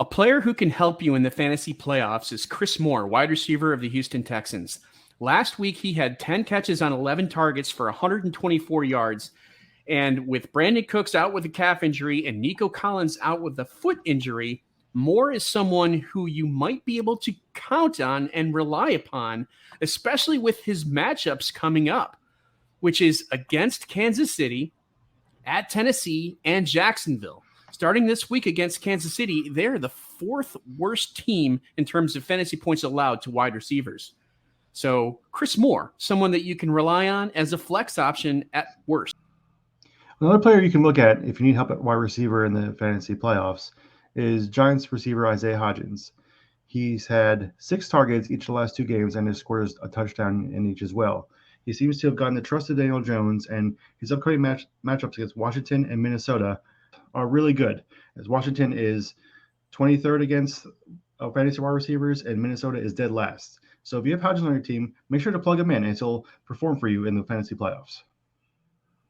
A player who can help you in the fantasy playoffs is Chris Moore, wide receiver of the Houston Texans. Last week, he had 10 catches on 11 targets for 124 yards. And with Brandon Cooks out with a calf injury and Nico Collins out with a foot injury, Moore is someone who you might be able to count on and rely upon, especially with his matchups coming up, which is against Kansas City, at Tennessee, and Jacksonville. Starting this week against Kansas City, they're the fourth worst team in terms of fantasy points allowed to wide receivers. So Chris Moore, someone that you can rely on as a flex option at worst. Another player you can look at if you need help at wide receiver in the fantasy playoffs is Giants receiver Isaiah Hodgins. He's had 6 targets each of the last 2 games and has scored a touchdown in each as well. He seems to have gotten the trust of Daniel Jones, and his upcoming matchups against Washington and Minnesota are really good, as Washington is 23rd against fantasy wide receivers, and Minnesota is dead last. So if you have Hodgins on your team, make sure to plug him in, and he'll perform for you in the fantasy playoffs.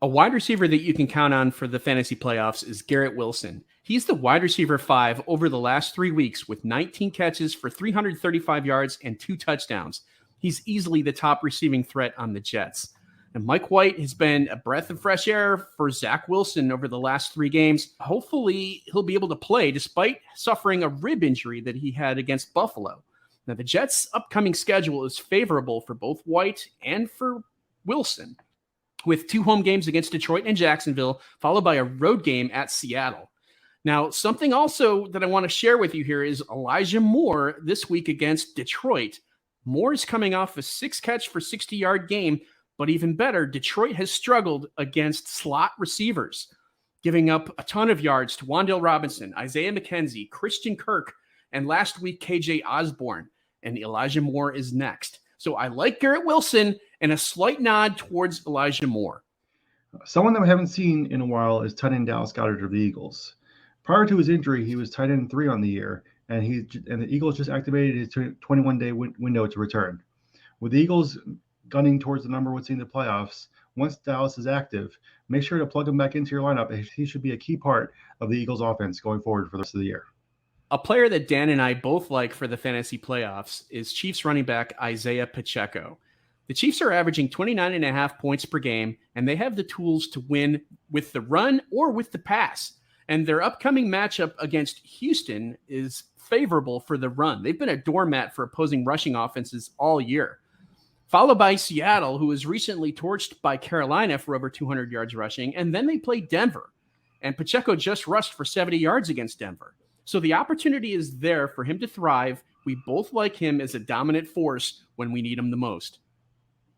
A wide receiver that you can count on for the fantasy playoffs is Garrett Wilson. He's the wide receiver 5 over the last 3 weeks with 19 catches for 335 yards and 2 touchdowns. He's easily the top receiving threat on the Jets. And Mike White has been a breath of fresh air for Zach Wilson over the last 3 games. Hopefully, he'll be able to play despite suffering a rib injury that he had against Buffalo. Now, the Jets' upcoming schedule is favorable for both White and for Wilson, with 2 home games against Detroit and Jacksonville, followed by a road game at Seattle. Now, something also that I want to share with you here is Elijah Moore this week against Detroit. Moore is coming off a 6-catch for 60-yard game, but even better, Detroit has struggled against slot receivers, giving up a ton of yards to Wan'Dale Robinson, Isaiah McKenzie, Christian Kirk, and last week, KJ Osborne. And Elijah Moore is next. So I like Garrett Wilson and a slight nod towards Elijah Moore. Someone that we haven't seen in a while is tight end Dallas Goedert of the Eagles. Prior to his injury, he was tight end 3 on the year, and the Eagles just activated his 21-day window to return. With the Eagles gunning towards the number 1 seed in the playoffs, once Dallas is active, make sure to plug him back into your lineup. He should be a key part of the Eagles offense going forward for the rest of the year. A player that Dan and I both like for the fantasy playoffs is Chiefs running back Isaiah Pacheco. The Chiefs are averaging 29.5 points per game, and they have the tools to win with the run or with the pass. And their upcoming matchup against Houston is favorable for the run. They've been a doormat for opposing rushing offenses all year. Followed by Seattle, who was recently torched by Carolina for over 200 yards rushing, and then they played Denver. And Pacheco just rushed for 70 yards against Denver. So the opportunity is there for him to thrive. We both like him as a dominant force when we need him the most.